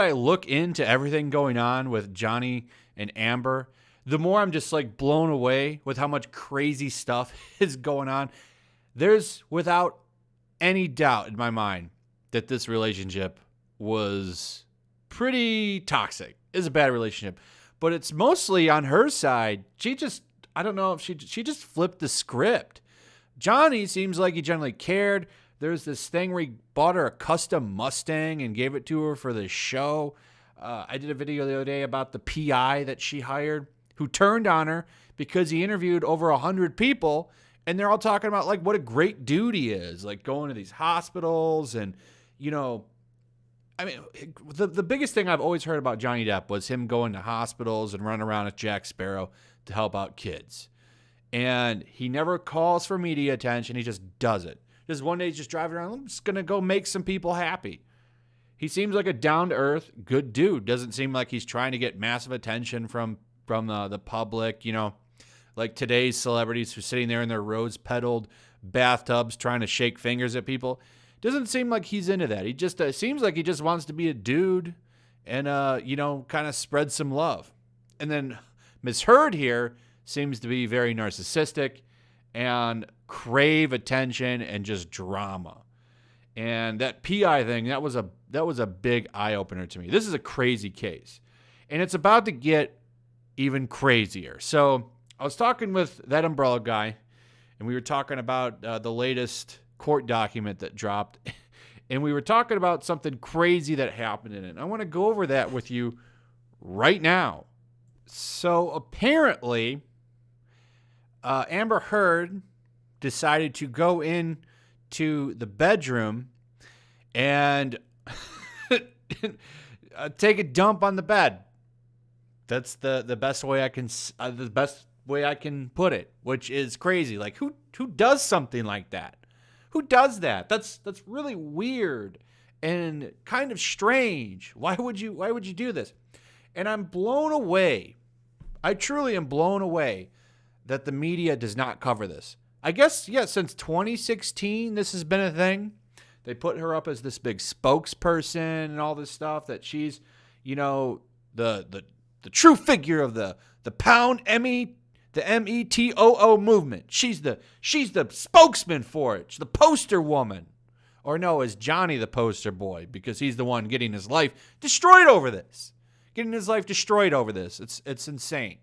I look into everything going on with Johnny and Amber, the more I'm just like blown away with how much crazy stuff is going on. There's without any doubt in my mind that this relationship was pretty toxic. It's a bad relationship, but it's mostly on her side. I don't know if she just flipped the script. Johnny seems like he generally cared. There's this thing where he bought her a custom Mustang and gave it to her for the show. I did a video the other day about the PI that she hired who turned on her because he interviewed over 100 people, and they're all talking about like what a great dude he is, like going to these hospitals and, you know, I mean, the biggest thing I've always heard about Johnny Depp was him going to hospitals and running around with Jack Sparrow to help out kids. And he never calls for media attention. He just does it. Just one day he's just driving around. I'm just going to go make some people happy. He seems like a down-to-earth, good dude. Doesn't seem like he's trying to get massive attention from the public, you know, like today's celebrities who are sitting there in their rose-petaled bathtubs trying to shake fingers at people. Doesn't seem like he's into that. He just seems like he just wants to be a dude and, you know, kind of spread some love. And then Miss Heard here seems to be very narcissistic and crave attention and just drama. And that PI thing, that was a big eye-opener to me. This is a crazy case. And it's about to get even crazier. So I was talking with that umbrella guy, and we were talking about the latest court document that dropped, and we were talking about something crazy that happened in it. I want to go over that with you right now. So apparently, Amber Heard decided to go in to the bedroom and take a dump on the bed. That's the best way I can put it, which is crazy. Like who does something like that? Who does that? That's really weird and kind of strange. Why would you do this? And I'm blown away. I truly am blown away that the media does not cover this. I guess, yeah, since 2016, this has been a thing. They put her up as this big spokesperson and all this stuff, that she's, you know, the true figure of the Pound Emmy, the METOO movement. She's the spokesman for it. She's the poster woman. Or no, is Johnny the poster boy? Because he's the one getting his life destroyed over this. It's insane.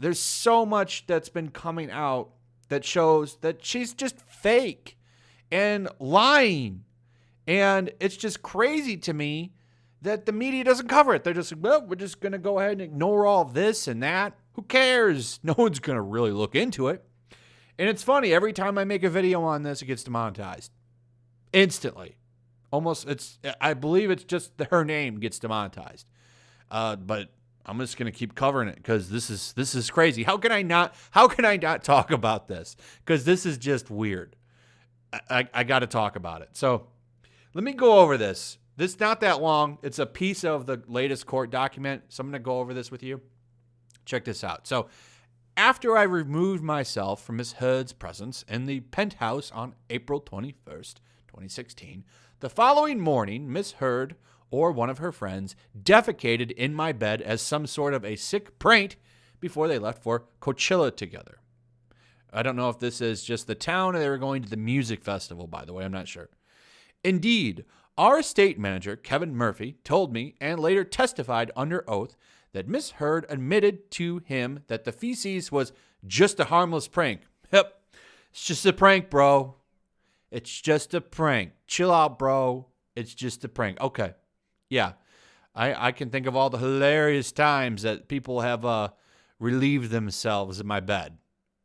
There's so much that's been coming out that shows that she's just fake and lying. And it's just crazy to me that the media doesn't cover it. They're just like, well, we're just going to go ahead and ignore all this and that. Who cares? No one's going to really look into it. And it's funny, every time I make a video on this, it gets demonetized. Instantly. I believe it's just her name gets demonetized. But I'm just going to keep covering it because this is crazy. How can I not talk about this? Because this is just weird. I got to talk about it. So let me go over this. This is not that long. It's a piece of the latest court document. So I'm going to go over this with you. Check this out. So after I removed myself from Miss Heard's presence in the penthouse on April 21st, 2016, the following morning, Miss Heard or one of her friends defecated in my bed as some sort of a sick prank before they left for Coachella together. I don't know if this is just the town or they were going to the music festival, by the way. I'm not sure. Indeed, our estate manager, Kevin Murphy, told me and later testified under oath that Miss Heard admitted to him that the feces was just a harmless prank. Yep, it's just a prank, bro. It's just a prank. Chill out, bro. It's just a prank. Okay. Yeah, I can think of all the hilarious times that people have relieved themselves in my bed.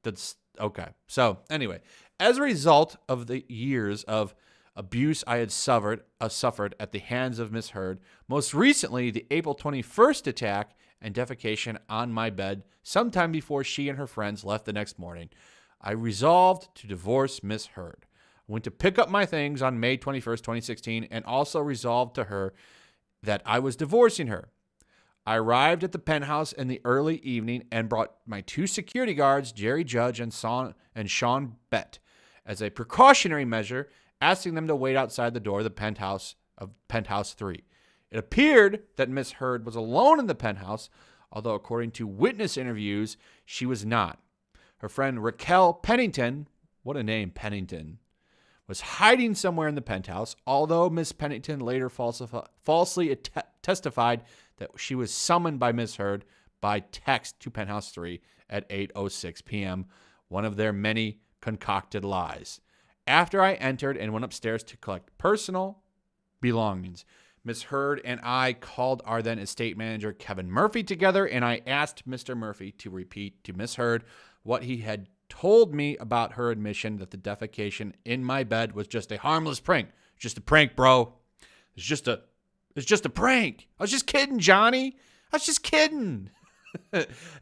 That's okay. So anyway, as a result of the years of abuse I had suffered at the hands of Miss Heard, most recently the April 21st attack and defecation on my bed sometime before she and her friends left the next morning, I resolved to divorce Miss Heard. I went to pick up my things on May 21st, 2016, and also resolved to her that I was divorcing her. I arrived at the penthouse in the early evening and brought my two security guards, Jerry Judge and Sean Bett, as a precautionary measure, asking them to wait outside the door of the penthouse 3. It appeared that Miss Heard was alone in the penthouse, although according to witness interviews, she was not. Her friend Raquel Pennington, what a name, Pennington, was hiding somewhere in the penthouse, although Miss Pennington later falsely testified that she was summoned by Miss Heard by text to Penthouse 3 at 8:06 p.m., one of their many concocted lies. After I entered and went upstairs to collect personal belongings, Miss Heard and I called our then estate manager, Kevin Murphy, together, and I asked Mr. Murphy to repeat to Miss Heard what he had told me about her admission that the defecation in my bed was just a harmless prank. Just a prank, bro. It's just a prank. I was just kidding, Johnny. I was just kidding.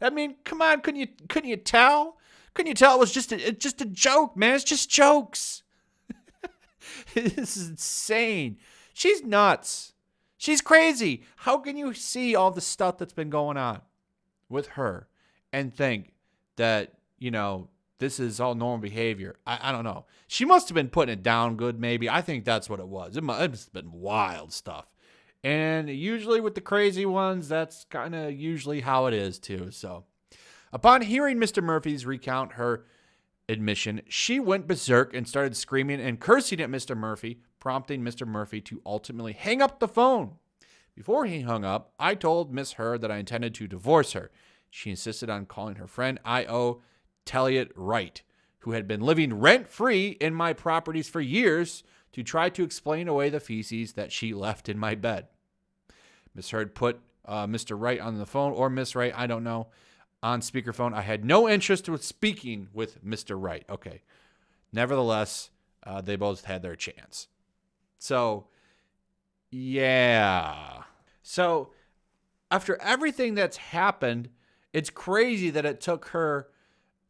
I mean, come on, couldn't you tell? Couldn't you tell it was just a joke, man? It's just jokes. This is insane. She's nuts. She's crazy. How can you see all the stuff that's been going on with her and think that, this is all normal behavior? I don't know. She must have been putting it down good, maybe. I think that's what it was. It must have been wild stuff. And usually with the crazy ones, that's kind of usually how it is too. So upon hearing Mr. Murphy's recount her admission, she went berserk and started screaming and cursing at Mr. Murphy, prompting Mr. Murphy to ultimately hang up the phone. Before he hung up, I told Miss Heard that I intended to divorce her. She insisted on calling her friend I.O. Telliot Wright, who had been living rent-free in my properties for years, to try to explain away the feces that she left in my bed. Miss Heard put Mr. Wright on the phone, or Miss Wright, I don't know, on speakerphone. I had no interest in speaking with Mr. Wright. Okay. Nevertheless, they both had their chance. So, yeah. So, after everything that's happened, it's crazy that it took her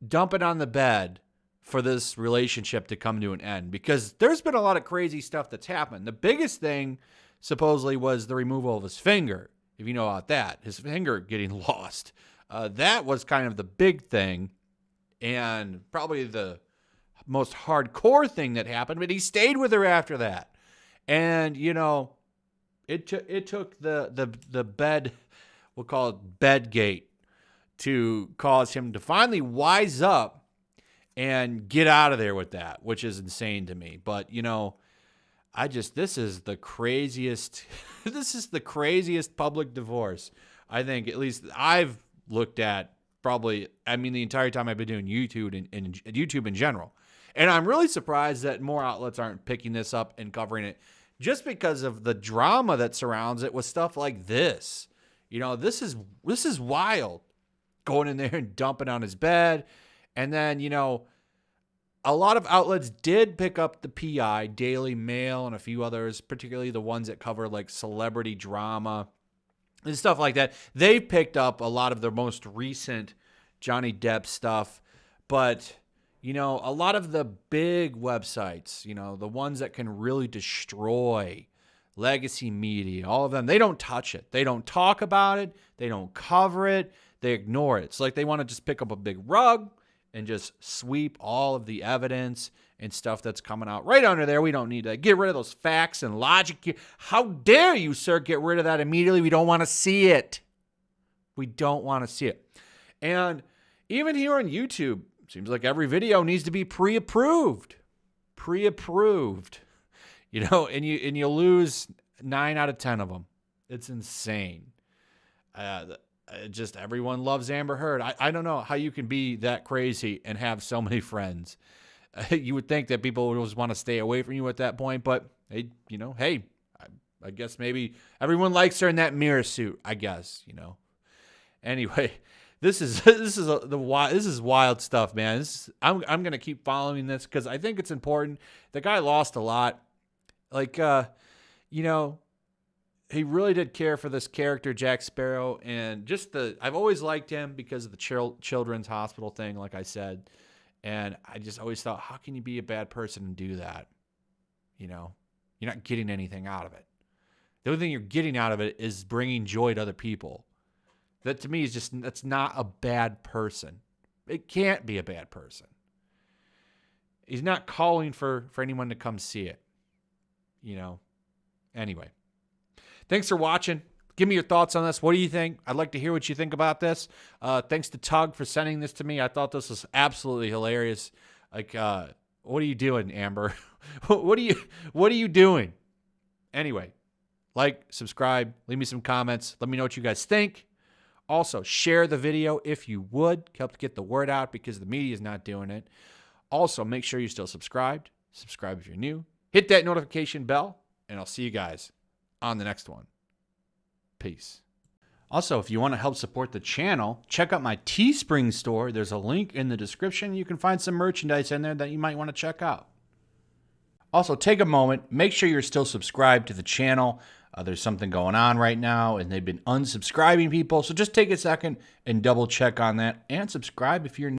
dumping on the bed for this relationship to come to an end, because there's been a lot of crazy stuff that's happened. The biggest thing supposedly was the removal of his finger. If you know about that, his finger getting lost. That was kind of the big thing and probably the most hardcore thing that happened, but he stayed with her after that. And, it took the bed, we'll call it bedgate, to cause him to finally wise up and get out of there with that, which is insane to me. But, this is the craziest, this is the craziest public divorce, I think, at least I've looked at probably, the entire time I've been doing YouTube and YouTube in general. And I'm really surprised that more outlets aren't picking this up and covering it, just because of the drama that surrounds it with stuff like this. This is wild. Going in there and dumping on his bed. And then, a lot of outlets did pick up the PI, Daily Mail, and a few others, particularly the ones that cover like celebrity drama and stuff like that. They picked up a lot of the most recent Johnny Depp stuff. But, a lot of the big websites, the ones that can really destroy legacy media, all of them, they don't touch it. They don't talk about it. They don't cover it. They ignore it. It's like they want to just pick up a big rug and just sweep all of the evidence and stuff that's coming out right under there. We don't need to get rid of those facts and logic. How dare you, sir, get rid of that immediately? We don't want to see it. We don't want to see it. And even here on YouTube, seems like every video needs to be pre-approved. Pre-approved. And you lose 9 out of 10 of them. It's insane. Just everyone loves Amber Heard. I don't know how you can be that crazy and have so many friends. You would think that people would always want to stay away from you at that point, but hey, I guess maybe everyone likes her in that mirror suit, I guess, Anyway, this is wild stuff, man. I'm going to keep following this because I think it's important. The guy lost a lot. He really did care for this character, Jack Sparrow, and I've always liked him because of the children's hospital thing, like I said. And I just always thought, how can you be a bad person and do that? You're not getting anything out of it. The only thing you're getting out of it is bringing joy to other people. That to me is that's not a bad person. It can't be a bad person. He's not calling for anyone to come see it. Anyway. Thanks for watching. Give me your thoughts on this. What do you think? I'd like to hear what you think about this. Thanks to Tug for sending this to me. I thought this was absolutely hilarious. Like, what are you doing, Amber? What are you doing? Anyway, like, subscribe, leave me some comments. Let me know what you guys think. Also, share the video if you would. Help get the word out because the media is not doing it. Also, make sure you're still subscribed. Subscribe if you're new. Hit that notification bell, and I'll see you guys on the next one. Peace. Also, if you want to help support the channel, check out my Teespring store. There's a link in the description. You can find some merchandise in there that you might want to check out. Also, take a moment. Make sure you're still subscribed to the channel. There's something going on right now, and they've been unsubscribing people. So just take a second and double check on that. And subscribe if you're new.